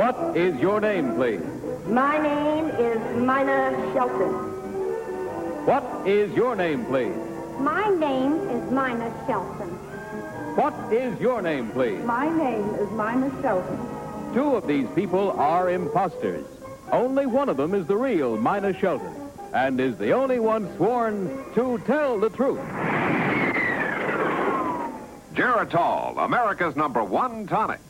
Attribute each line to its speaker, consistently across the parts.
Speaker 1: What is your name, please?
Speaker 2: My name is Mina Shelton.
Speaker 1: What is your name, please?
Speaker 3: My name is Mina Shelton.
Speaker 1: What is your name, please?
Speaker 2: My name is Mina Shelton.
Speaker 1: Two of these people are imposters. Only one of them is the real Mina Shelton, and is the only one sworn to tell the truth.
Speaker 4: Geritol, America's #1 tonic.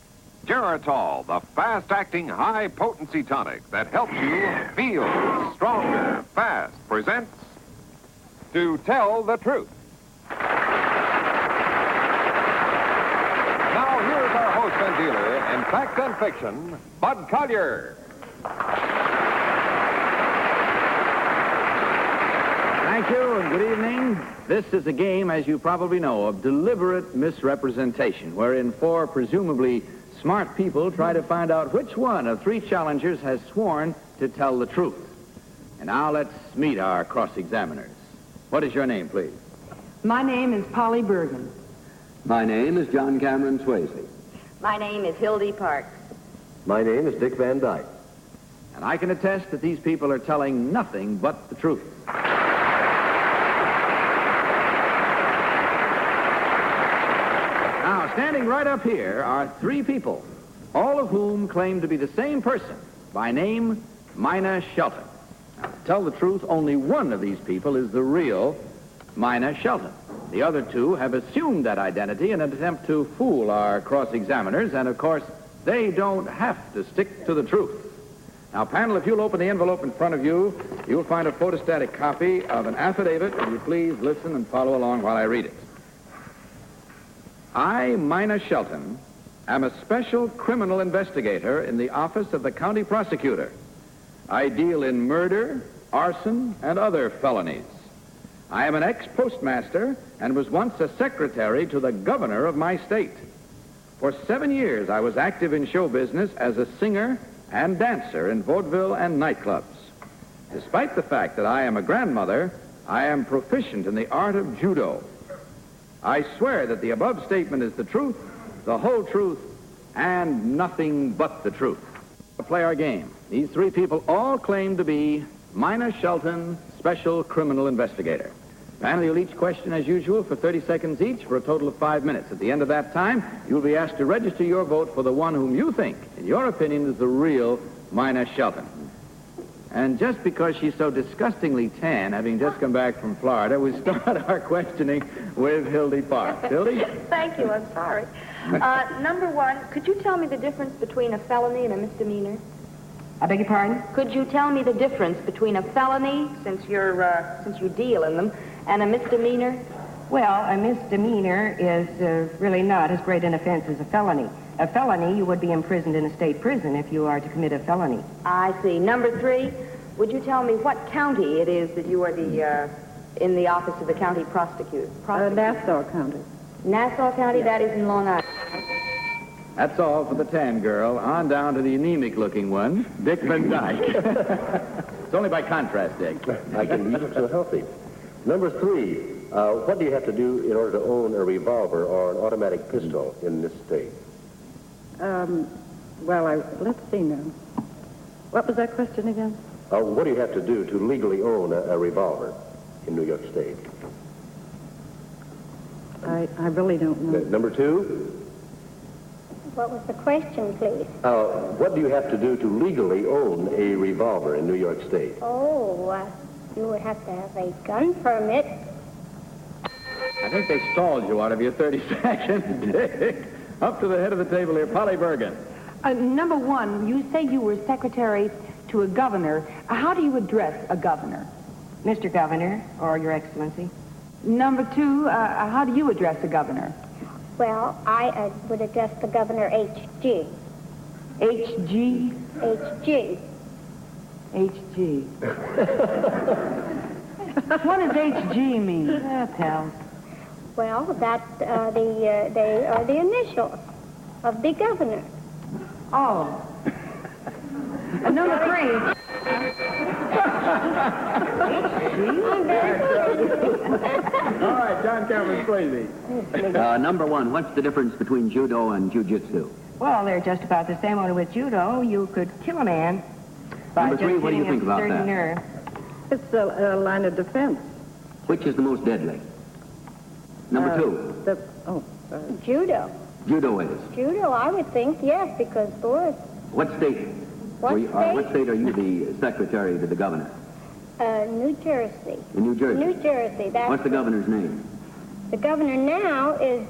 Speaker 4: Geritol, the fast-acting, high-potency tonic that helps you feel stronger, fast, presents To Tell the Truth. Now, here's our host and dealer in fact and fiction, Bud Collier.
Speaker 5: Thank you, and good evening. This is a game, as you probably know, of deliberate misrepresentation, wherein four presumably smart people try to find out which one of three challengers has sworn to tell the truth. And now let's meet our cross-examiners. What is your name, please?
Speaker 2: My name is Polly Bergen.
Speaker 6: My name is John Cameron Swayze.
Speaker 7: My name is Hildy Parks.
Speaker 6: My name is Dick Van Dyke.
Speaker 5: And I can attest that these people are telling nothing but the truth. Now, standing right up here are three people, all of whom claim to be the same person, by name Mina Shelton. Now, to tell the truth, only one of these people is the real Mina Shelton. The other two have assumed that identity in an attempt to fool our cross-examiners, and of course, they don't have to stick to the truth. Now, panel, if you'll open the envelope in front of you, you'll find a photostatic copy of an affidavit. Will you please listen and follow along while I read it? I, Mina Shelton, am a special criminal investigator in the office of the county prosecutor. I deal in murder, arson, and other felonies. I am an ex-postmaster and was once a secretary to the governor of my state. For 7 years, I was active in show business as a singer and dancer in vaudeville and nightclubs. Despite the fact that I am a grandmother, I am proficient in the art of judo. I swear that the above statement is the truth, the whole truth, and nothing but the truth. We'll play our game. These three people all claim to be Mina Shelton, special criminal investigator. Panel, you'll each question as usual for 30 seconds each for a total of 5 minutes. At the end of that time, you'll be asked to register your vote for the one whom you think, in your opinion, is the real Mina Shelton. And just because she's so disgustingly tan, having just come back from Florida, we start our questioning with Hildy Parks. Hildy?
Speaker 7: Thank you, I'm sorry. Number one, could you tell me the difference between a felony and a misdemeanor?
Speaker 2: I beg your pardon?
Speaker 7: Could you tell me the difference between a felony, since you deal in them, and a misdemeanor?
Speaker 2: Well, a misdemeanor is really not as great an offense as a felony. A felony, you would be imprisoned in a state prison if you are to commit a felony.
Speaker 7: I see. Number three, would you tell me what county it is that you are in the office of the county prosecutor?
Speaker 2: Nassau County.
Speaker 7: Nassau County, that is in Long Island.
Speaker 5: That's all for the tan girl. On down to the anemic-looking one, Dick Van Dyke. It's only by contrast, Dick.
Speaker 6: I can use it so healthy. Number three, what do you have to do in order to own a revolver or an automatic pistol in this state?
Speaker 2: Let's see now. What was that question again?
Speaker 6: What do you have to do to legally own a revolver in New York State?
Speaker 2: I really don't know.
Speaker 6: Number two?
Speaker 3: What was the question, please?
Speaker 6: What do you have to do to legally own a revolver in New York State?
Speaker 3: You would have to have a gun permit.
Speaker 5: I think they stalled you out of your 30 seconds, Dick. Up to the head of the table here, Polly Bergen.
Speaker 2: Number one, you say you were secretary to a governor. How do you address a governor? Mr. Governor, or Your Excellency. Number two, how do you address a governor?
Speaker 3: Well, I would address the governor H.G.
Speaker 2: H.G.?
Speaker 3: H.G.
Speaker 2: H.G. What does H.G. mean? Pals.
Speaker 3: Well, they are the initials of the governor.
Speaker 2: Oh. Number three.
Speaker 5: All right, John Cameron Swayze.
Speaker 6: Number one, what's the difference between judo and jiu-jitsu?
Speaker 8: Well, they're just about the same. Only with judo, you could kill a man by
Speaker 9: Number three,
Speaker 8: just
Speaker 9: what do you
Speaker 8: hitting
Speaker 9: think
Speaker 8: a
Speaker 9: about
Speaker 8: certain
Speaker 9: that?
Speaker 8: nerve.
Speaker 10: It's a line of defense.
Speaker 9: Which is the most deadly? Number two,
Speaker 3: Judo.
Speaker 9: judo is.
Speaker 3: Judo, I would think, yes, because Boris,
Speaker 9: What state?
Speaker 3: What
Speaker 9: What
Speaker 3: state?
Speaker 9: state are you the secretary to the governor?
Speaker 3: New Jersey.
Speaker 9: In New Jersey.
Speaker 3: New Jersey. That's
Speaker 9: What's the governor's name?
Speaker 3: The governor now is,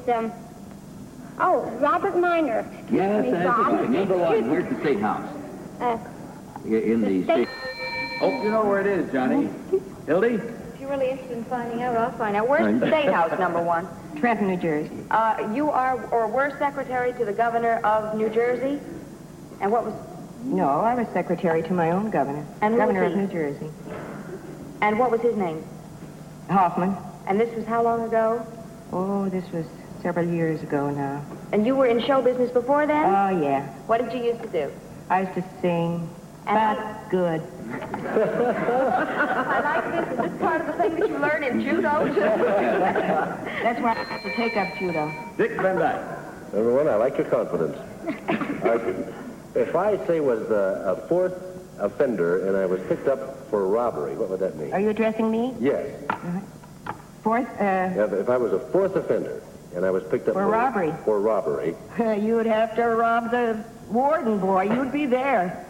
Speaker 3: Robert Minor. Excuse
Speaker 9: Yes,
Speaker 3: me,
Speaker 9: that's
Speaker 3: Bob.
Speaker 9: right. Number one, where's the state house? In the state.
Speaker 5: Hope you know where it is, Johnny. Hildy?
Speaker 7: If you're really interested in finding out, I'll find out. Where's the State House, number one?
Speaker 8: Trenton, New Jersey.
Speaker 7: You are or were secretary to the governor of New Jersey? And what was...
Speaker 8: No, I was secretary to my own governor.
Speaker 7: And who was
Speaker 8: governor of
Speaker 7: he?
Speaker 8: New Jersey.
Speaker 7: And what was his name?
Speaker 8: Hoffman.
Speaker 7: And this was how long ago?
Speaker 8: Oh, this was several years ago now.
Speaker 7: And you were in show business before then?
Speaker 8: Oh, yeah.
Speaker 7: What did you used to do?
Speaker 8: I used to sing.
Speaker 7: And
Speaker 8: But good.
Speaker 7: I like this. Is this part of the thing that you learn in judo?
Speaker 8: That's why I have to take up judo.
Speaker 5: Dick Van Dyke.
Speaker 6: Number one, I like your confidence. If I say was a fourth offender and I was picked up for robbery, what would that mean?
Speaker 8: Are you addressing me?
Speaker 6: Yes.
Speaker 8: Fourth,
Speaker 6: If I was a fourth offender and I was picked up
Speaker 8: For robbery.
Speaker 6: For robbery.
Speaker 8: you would have to rob the warden, boy. You'd be there.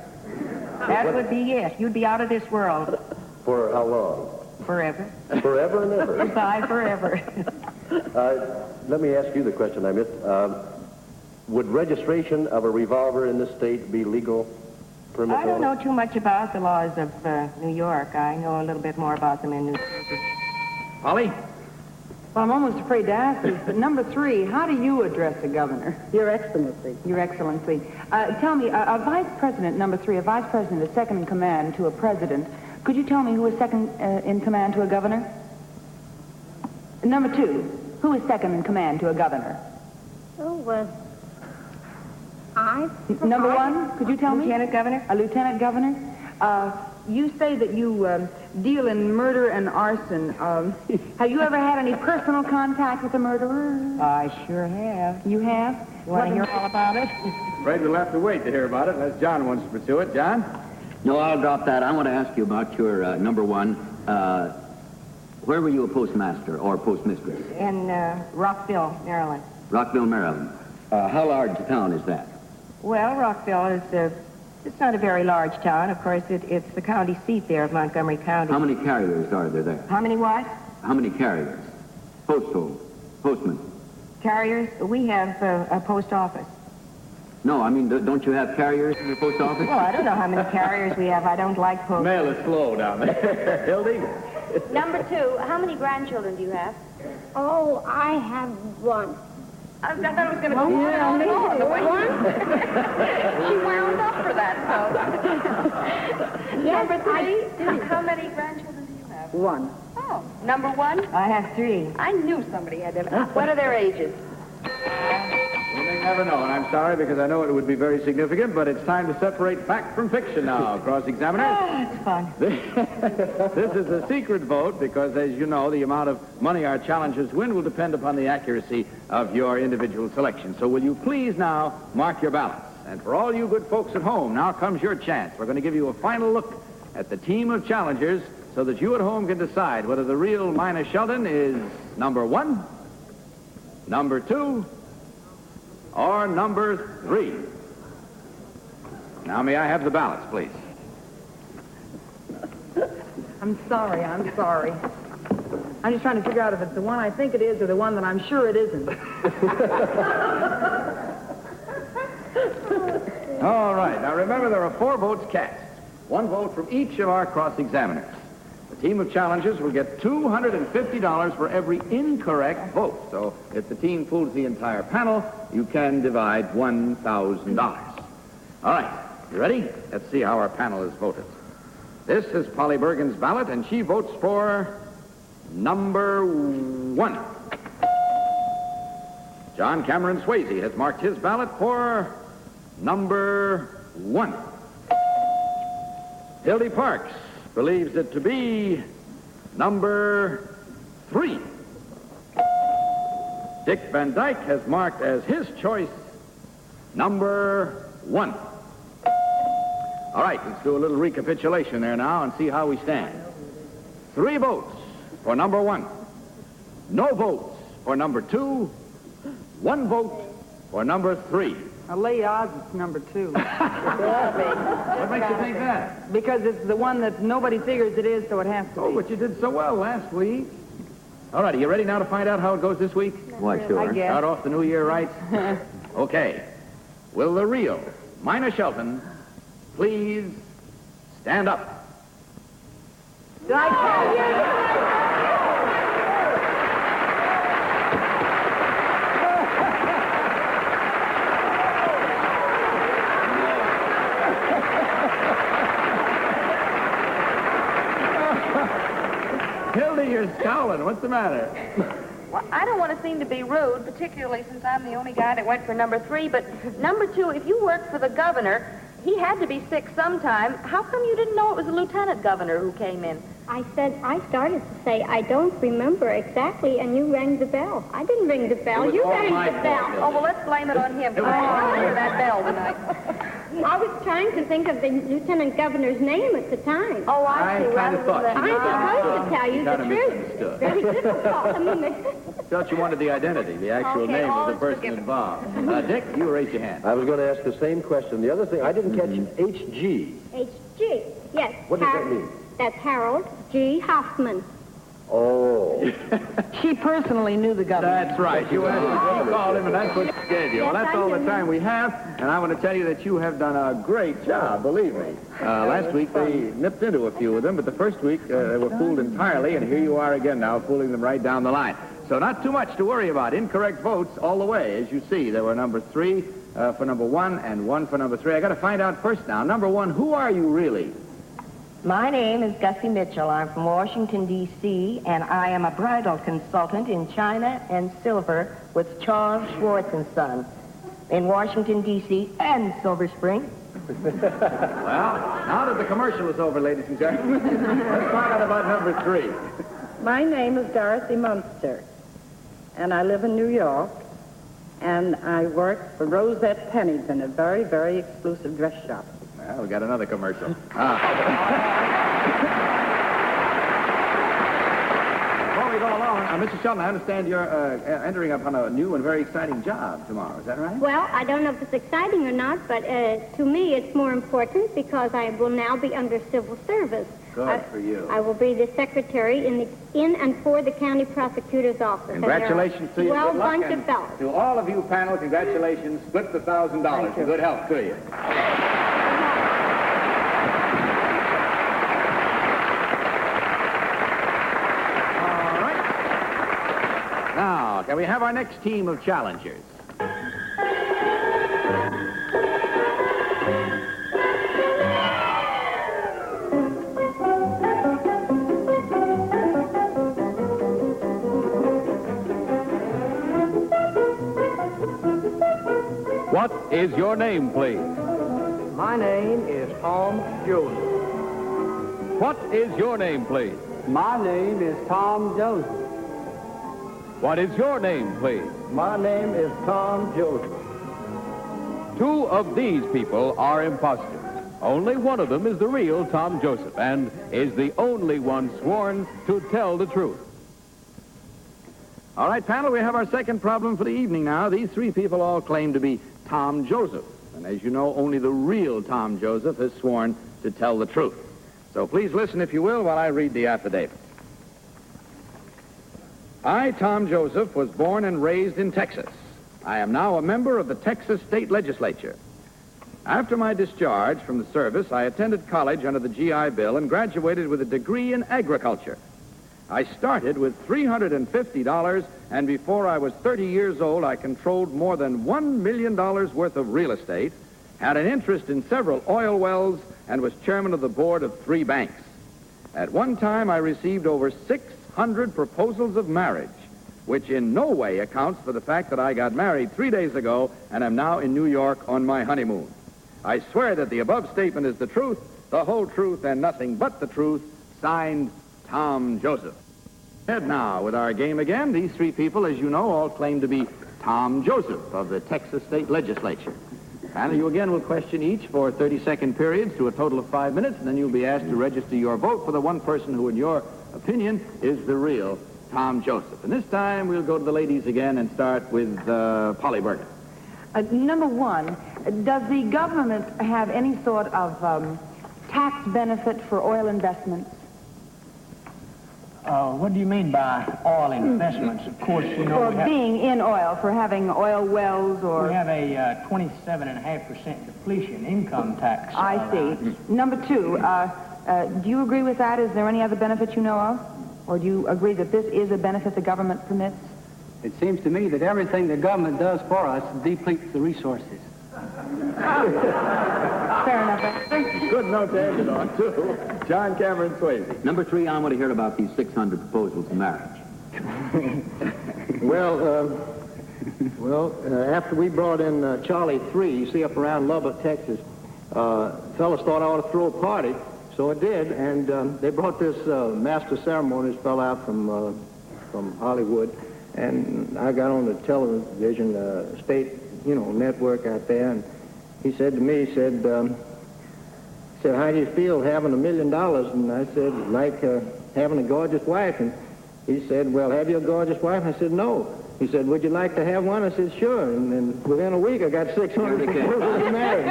Speaker 8: That would be it. You'd be out of this world.
Speaker 6: For how long?
Speaker 8: Forever.
Speaker 6: Forever and ever.
Speaker 8: Goodbye forever.
Speaker 6: Let me ask you the question I missed. Would registration of a revolver in this state be legal?
Speaker 8: I don't know too much about the laws of New York. I know a little bit more about them in New Jersey.
Speaker 5: Polly?
Speaker 2: Well, I'm almost afraid to ask this, but number three, how do you address a governor?
Speaker 10: Your Excellency.
Speaker 2: Your Excellency. Tell me, a vice president, number three, a vice president is second in command to a president. Could you tell me who is second in command to a governor? Number two, who is second in command to a governor? Number one, could you tell me?
Speaker 8: Lieutenant Governor?
Speaker 2: A lieutenant governor? You say that you deal in murder and arson. Have you ever had any personal contact with a murderer?
Speaker 8: I sure have.
Speaker 2: You have?
Speaker 8: You want to hear all about it?
Speaker 5: Afraid we'll have to wait to hear about it unless John wants to pursue it. John?
Speaker 9: No, I'll drop that. I want to ask you about your number one. Where were you a postmaster or postmistress?
Speaker 8: In Rockville, Maryland.
Speaker 9: Rockville, Maryland. How large a town is that?
Speaker 8: Well, Rockville is it's not a very large town. Of course, it's the county seat there of Montgomery County.
Speaker 9: How many carriers are there?
Speaker 8: How many what?
Speaker 9: How many carriers? Postmen.
Speaker 8: Carriers? We have a post office.
Speaker 9: No, I mean, don't you have carriers in the post office?
Speaker 8: Well, I don't know how many carriers we have. I don't like post.
Speaker 5: Mail is slow down there. Hildy?
Speaker 7: Number two, how many grandchildren do you have?
Speaker 3: Oh, I have one.
Speaker 7: I thought it was going to go on and on. She wound up for that, so. Number three, how many grandchildren do you have?
Speaker 10: One.
Speaker 7: Oh, number one?
Speaker 8: I have three.
Speaker 7: I knew somebody had them. What are their ages?
Speaker 5: You may never know, and I'm sorry because I know it would be very significant, but it's time to separate fact from fiction now, cross-examiner.
Speaker 8: Oh, it's fun.
Speaker 5: This is a secret vote because, as you know, the amount of money our challengers win will depend upon the accuracy of your individual selection. So will you please now mark your ballots? And for all you good folks at home, now comes your chance. We're going to give you a final look at the team of challengers so that you at home can decide whether the real Mina Sheldon is number one, number two, or number three. Now, may I have the ballots, please?
Speaker 2: I'm sorry. I'm just trying to figure out if it's the one I think it is or the one that I'm sure it isn't.
Speaker 5: All right. Now, remember, there are 4 votes cast. 1 vote from each of our cross-examiners. The team of challengers will get $250 for every incorrect vote. So if the team fools the entire panel, you can divide $1,000. All right. You ready? Let's see how our panel has voted. This is Polly Bergen's ballot, and she votes for number 1. John Cameron Swayze has marked his ballot for number 1. Hildy Parks believes it to be number 3. Dick Van Dyke has marked as his choice number 1. All right, let's do a little recapitulation there now and see how we stand. 3 votes for number 1. No votes for number 2. 1 vote for number 3.
Speaker 2: I'll lay odds it's number 2.
Speaker 5: What makes you think that?
Speaker 2: Because it's the one that nobody figures it is, so it has to
Speaker 5: Oh,
Speaker 2: be.
Speaker 5: but you did so well last week. All right, are you ready now to find out how it goes this week?
Speaker 9: Why, sure.
Speaker 2: I guess.
Speaker 5: Start off the new year right? Okay. Will the real Mina Shelton please stand up?
Speaker 2: Did I tell you?
Speaker 5: Hilda, you're scowling. What's the matter?
Speaker 7: Well, I don't want to seem to be rude, particularly since I'm the only guy that went for number 3, but number 2, if you worked for the governor, he had to be sick sometime. How come you didn't know it was the lieutenant governor who came in?
Speaker 3: I started to say, I don't remember exactly, and you rang the bell. I didn't ring the bell.
Speaker 5: was
Speaker 3: You
Speaker 5: all
Speaker 3: rang
Speaker 5: my
Speaker 3: the
Speaker 5: fault,
Speaker 3: bell.
Speaker 7: Oh, well, let's blame it on him. I didn't hear that bell tonight.
Speaker 3: I was trying to think of the lieutenant governor's name at the time.
Speaker 7: Oh, I see.
Speaker 5: I kind of thought
Speaker 3: I'm supposed to tell you the
Speaker 5: kinda
Speaker 3: truth.
Speaker 5: misunderstood.
Speaker 3: Very difficult. I mean,
Speaker 5: Thought you wanted the identity, the actual
Speaker 3: Okay,
Speaker 5: name
Speaker 3: all
Speaker 5: of the
Speaker 3: is
Speaker 5: person
Speaker 3: forgiven.
Speaker 5: involved. Dick, you raise your hand.
Speaker 6: I was going to ask the same question. The other thing, I didn't catch H.G.
Speaker 3: H.G. Yes.
Speaker 6: What does that mean?
Speaker 3: That's Harold G. Hoffman.
Speaker 6: Oh.
Speaker 2: She personally knew the governor.
Speaker 5: That's right. You called him, and that's what she gave you. Well, that's all the time we have, and I want to tell you that you have done a great job, believe me. Last week, they nipped into a few of them, but the first week, they were fooled entirely, and here you are again now, fooling them right down the line. So not too much to worry about. Incorrect votes all the way. As you see, there were number 3 for number 1 and 1 for number 3. I got to find out first now. Number 1, who are you really?
Speaker 8: My name is Gussie Mitchell. I'm from Washington, D.C., and I am a bridal consultant in China and silver with Charles Schwartz & Son in Washington, D.C. and Silver Spring.
Speaker 5: Well, now that the commercial is over, ladies and gentlemen, let's find out about number 3.
Speaker 10: My name is Dorothy Munster, and I live in New York, and I work for Rosette Pennington, a very, very exclusive dress shop.
Speaker 5: Well, we got another commercial. Before we go along, Mr. Shelton, I understand you're entering upon a new and very exciting job tomorrow. Is that right?
Speaker 3: Well, I don't know if it's exciting or not, but to me it's more important because I will now be under civil service.
Speaker 5: Good for you.
Speaker 3: I will be the secretary in and for the county prosecutor's office.
Speaker 5: Congratulations to you.
Speaker 3: Well,
Speaker 5: Good luck,
Speaker 3: bunch
Speaker 5: and
Speaker 3: of fellows.
Speaker 5: to all of you panel, congratulations. Split the $1,000. And good health to you. All right. Now, can we have our next team of challengers?
Speaker 1: What is your name, please?
Speaker 11: My name is Tom Joseph.
Speaker 1: What is your name, please?
Speaker 11: My name is Tom Joseph.
Speaker 1: What is your name, please?
Speaker 11: My name is Tom Joseph.
Speaker 1: 2 of these people are imposters. Only one of them is the real Tom Joseph and is the only one sworn to tell the truth.
Speaker 5: All right, panel, we have our second problem for the evening now. These 3 people all claim to be Tom Joseph. And as you know, only the real Tom Joseph has sworn to tell the truth. So please listen, if you will, while I read the affidavit. I, Tom Joseph, was born and raised in Texas. I am now a member of the Texas State Legislature. After my discharge from the service, I attended college under the GI Bill and graduated with a degree in agriculture. I started with $350, and before I was 30 years old, I controlled more than $1 million worth of real estate, had an interest in several oil wells, and was chairman of the board of 3 banks. At one time, I received over 600 proposals of marriage, which in no way accounts for the fact that I got married 3 days ago and am now in New York on my honeymoon. I swear that the above statement is the truth, the whole truth, and nothing but the truth. Signed, Tom Joseph. Head now with our game again. These 3 people, as you know, all claim to be Tom Joseph of the Texas State Legislature. Panel, you again will question each for 30-second periods to a total of 5 minutes, and then you'll be asked to register your vote for the one person who, in your opinion, is the real Tom Joseph. And this time, we'll go to the ladies again and start with Polly Bergen.
Speaker 2: Number one, does the government have any sort of tax benefit for oil investments?
Speaker 11: What do you mean by oil investments? Of course, you know...
Speaker 2: For being in oil, for having oil wells or...
Speaker 11: We have a 27.5% depletion income tax.
Speaker 2: I see. Number two, do you agree with that? Is there any other benefit you know of? Or do you agree that this is a benefit the government permits?
Speaker 12: It seems to me that everything the government does for us depletes the resources.
Speaker 2: Fair enough.
Speaker 5: Good note to end it on, too. John Cameron Swayze.
Speaker 9: Number 3, I want to hear about these 600 proposals for marriage.
Speaker 11: After we brought in Charlie 3, you see, up around Lubbock, Texas, fellas thought I ought to throw a party, so I did, and they brought this master ceremonies fellow out from Hollywood, and I got on the television state, network out there, and he said to me, he said, how do you feel having $1 million? And I said, like having a gorgeous wife. And he said, well, have you a gorgeous wife? I said, no. He said, would you like to have one? I said, sure. And then within a week, I got 600 proposals to marry.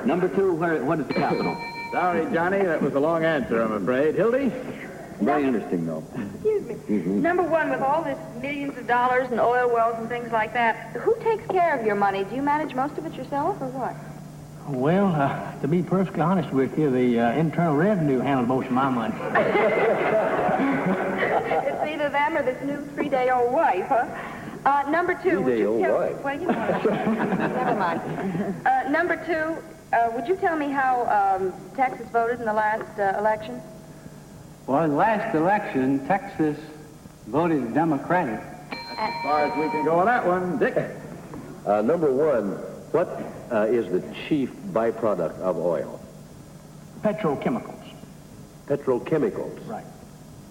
Speaker 9: Number 2, what is the capital?
Speaker 5: Sorry, Johnny, that was a long answer, I'm afraid. Hildy?
Speaker 9: Very interesting, though.
Speaker 7: Excuse me. Number 1, with all this millions of dollars and oil wells and things like that, who takes care of your money? Do you manage most of it yourself or what?
Speaker 11: Well, to be perfectly honest with you, the Internal Revenue handles most of my money.
Speaker 7: It's either them or this new 3-day-old wife, huh? Number 2, would you tell...
Speaker 6: wife?
Speaker 7: Well, never mind. Number 2, would you tell me how Texas voted in the last election?
Speaker 12: Well, in the last election, Texas voted Democratic.
Speaker 5: As far as we can go on that one, Dick.
Speaker 6: Number 1, what is the chief byproduct of oil?
Speaker 11: Petrochemicals.
Speaker 6: Petrochemicals.
Speaker 11: Right.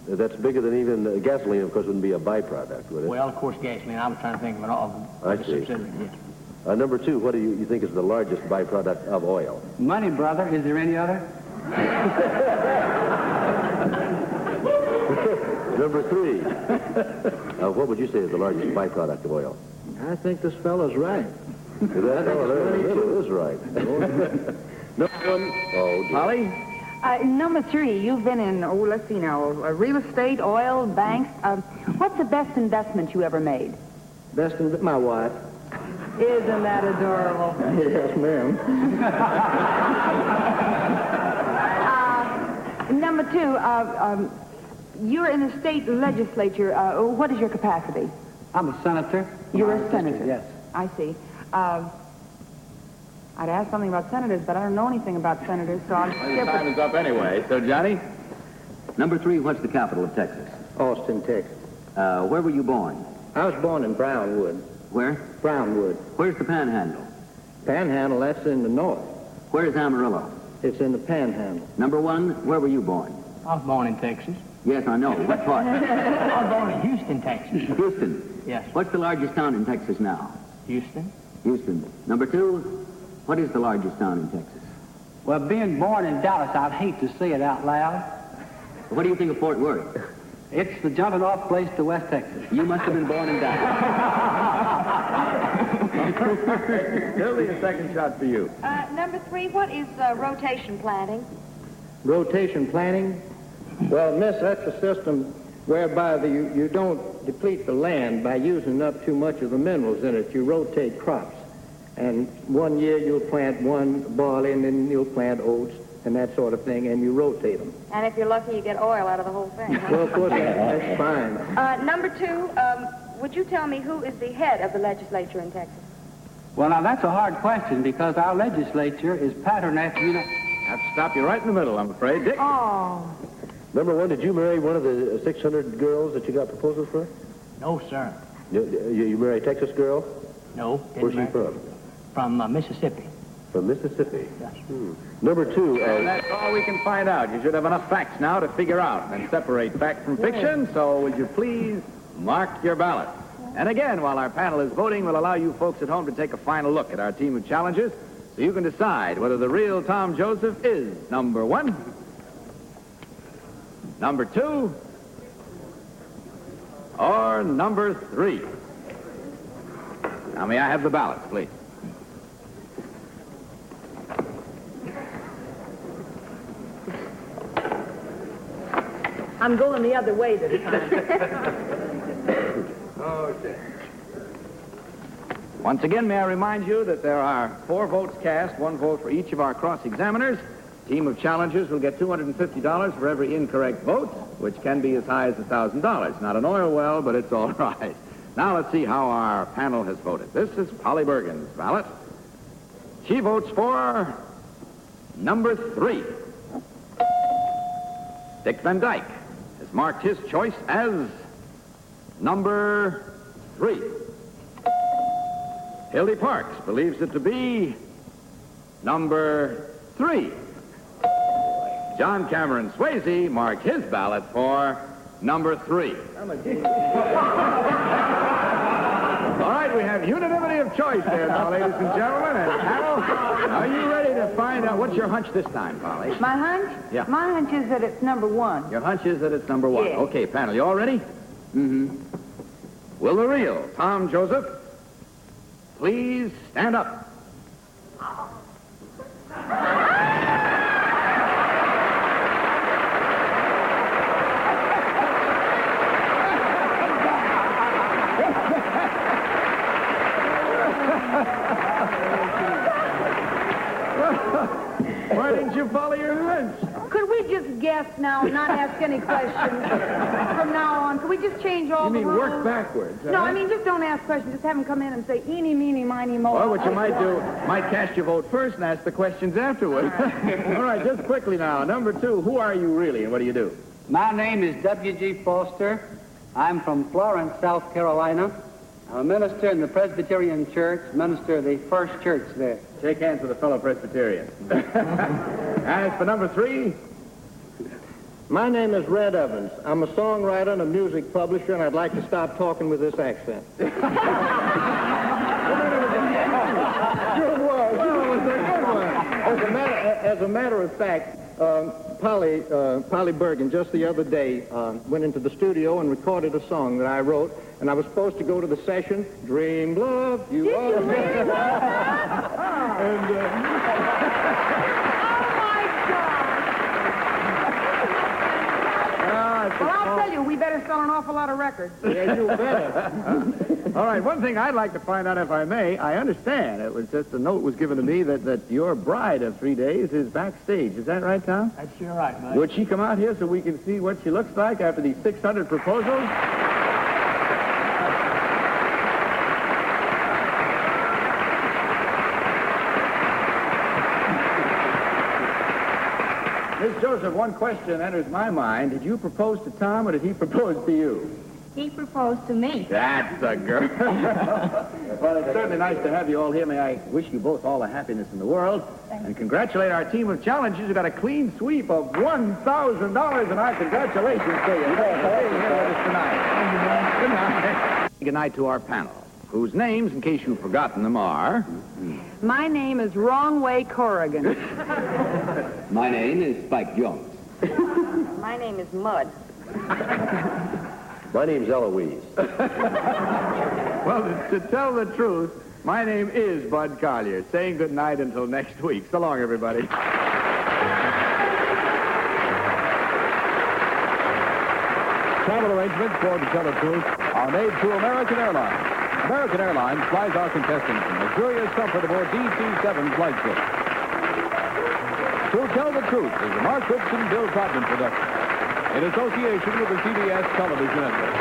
Speaker 6: That's bigger than even gasoline, of course, wouldn't be a byproduct, would it?
Speaker 11: Well, of course, gasoline. I was trying to think of it all.
Speaker 6: I see.
Speaker 11: Yes.
Speaker 6: Number 2, what do you think is the largest byproduct of oil?
Speaker 12: Money, brother. Is there any other?
Speaker 6: Number 3, what would you say is the largest byproduct of oil?
Speaker 11: I think this fellow's right.
Speaker 6: Is that? Oh, it is right.
Speaker 5: Polly?
Speaker 2: Number 3, you've been in, let's see now, real estate, oil, banks. What's the best investment you ever made?
Speaker 11: Best in my wife.
Speaker 2: Isn't that adorable?
Speaker 11: Yes, ma'am.
Speaker 2: Number 2, you're in the state legislature. What is your capacity?
Speaker 12: I'm a senator.
Speaker 2: You're a senator?
Speaker 12: Yes.
Speaker 2: I see. I'd ask something about senators, but I don't know anything about senators, so I'll skip
Speaker 5: Your time
Speaker 2: it.
Speaker 5: is up anyway. So, Johnny?
Speaker 9: Number 3, what's the capital of Texas?
Speaker 11: Austin, Texas.
Speaker 9: Where were you born?
Speaker 11: I was born in Brownwood.
Speaker 9: Where?
Speaker 11: Brownwood.
Speaker 9: Where's the Panhandle?
Speaker 11: Panhandle, that's in the north.
Speaker 9: Where's Amarillo?
Speaker 11: It's in the Panhandle.
Speaker 9: Number 1, where were you born?
Speaker 11: I was born in Texas.
Speaker 9: Yes, I know. What part?
Speaker 11: I was born in Houston, Texas.
Speaker 9: Houston.
Speaker 11: Yes.
Speaker 9: What's the largest town in Texas now?
Speaker 11: Houston.
Speaker 9: Houston. Number 2, what is the largest town in Texas?
Speaker 12: Well, being born in Dallas, I'd hate to say it out loud.
Speaker 9: What do you think of Fort Worth?
Speaker 12: It's the jumping off place to West Texas.
Speaker 9: You must have been born in Dallas.
Speaker 5: Hildy, a second shot for you.
Speaker 7: Number 3, what is rotation planting?
Speaker 11: Rotation planting? Well, miss, that's a system whereby you don't deplete the land by using up too much of the minerals in it. You rotate crops. And one year you'll plant one barley, and then you'll plant oats and that sort of thing, and you rotate them.
Speaker 7: And if you're lucky, you get oil out of the whole thing. Huh?
Speaker 11: Well, of course, that's fine.
Speaker 7: Number 2, would you tell me who is the head of the legislature in Texas?
Speaker 12: Well, now, that's a hard question because our legislature is patterned after,
Speaker 5: I have to stop you right in the middle, I'm afraid. Dick?
Speaker 2: Oh.
Speaker 6: Number 1, did you marry one of the 600 girls that you got proposals for?
Speaker 11: No, sir.
Speaker 6: You married a Texas girl?
Speaker 11: No.
Speaker 6: Where's she from?
Speaker 11: From Mississippi.
Speaker 6: From Mississippi?
Speaker 11: Yes.
Speaker 6: Number 2...
Speaker 5: that's all we can find out. You should have enough facts now to figure out and separate fact from fiction, so would you please mark your ballot? And again, while our panel is voting, we'll allow you folks at home to take a final look at our team of challengers. So you can decide whether the real Tom Joseph is number 1, number 2, or number 3. Now, may I have the ballots, please?
Speaker 2: I'm going the other way this time.
Speaker 5: Okay. Once again, may I remind you that there are 4 votes cast, 1 vote for each of our cross-examiners. Team of challengers will get $250 for every incorrect vote, which can be as high as $1,000. Not an oil well, but it's all right. Now let's see how our panel has voted. This is Polly Bergen's ballot. She votes for number 3. Dick Van Dyke has marked his choice as number 3. Hildy Parks believes it to be number 3. John Cameron Swayze marked his ballot for number 3. All right, we have unanimity of choice there now, ladies and gentlemen. And panel, are you ready to find out what's your hunch this time, Polly?
Speaker 2: My hunch?
Speaker 5: Yeah.
Speaker 2: My hunch is that it's number 1.
Speaker 5: Your hunch is that it's number 1.
Speaker 2: Yes.
Speaker 5: Okay, panel, you all ready? Mm-hmm. Will the real Tom Joseph please stand up? Why didn't you follow your hunch?
Speaker 2: Could we just guess now, not ask any questions from now on? Could we just change all the rules?
Speaker 5: You mean work backwards?
Speaker 2: No, I mean, just don't ask questions. Just have them come in and say, eeny, meeny, miny, mo.
Speaker 5: Well, what you might do, might cast your vote first and ask the questions afterwards. All right, just quickly now. Number 2, who are you really and what do you do?
Speaker 12: My name is W.G. Foster. I'm from Florence, South Carolina. I'm a minister in the Presbyterian Church, minister of the First Church there.
Speaker 5: Shake hands with a fellow Presbyterian. As for number 3?
Speaker 11: My name is Red Evans. I'm a songwriter and a music publisher, and I'd like to stop talking with this accent.
Speaker 5: Sure was. Well, it was a good one.
Speaker 11: As a matter of fact, Polly Bergen just the other day went into the studio and recorded a song that I wrote, and I was supposed to go to the session, dream love, you are. And,
Speaker 2: Well, I'll tell you, we better sell an awful lot of records.
Speaker 11: Yeah, you better.
Speaker 5: All right, one thing I'd like to find out, if I may, I understand. It was just a note was given to me that your bride of 3 days is backstage. Is that right, Tom?
Speaker 12: That's sure right, Mike.
Speaker 5: Would she come out here so we can see what she looks like after these 600 proposals? Miss Joseph, one question enters my mind. Did you propose to Tom or did he propose to you?
Speaker 3: He proposed to me.
Speaker 5: That's a girl. Well, it's certainly nice to have you all here. May I wish you both all the happiness in the world and congratulate our team of challengers who got a clean sweep of $1,000, and our congratulations to you. Good night. Good night. Good night to our panel, whose names, in case you've forgotten them, are...
Speaker 2: My name is Wrong Way Corrigan.
Speaker 9: My name is Spike Jones.
Speaker 7: My name is Mud.
Speaker 6: My name's Eloise.
Speaker 5: Well, to tell the truth, my name is Bud Collier. Saying good night until next week. So long, everybody.
Speaker 1: Travel arrangements for To Tell the Truth are made through American Airlines. American Airlines flies our contestants in luxurious comfort aboard DC-7 flight ships. To Tell the Truth is a Mark Goodson, Bill Trotman production in association with the CBS Television Network.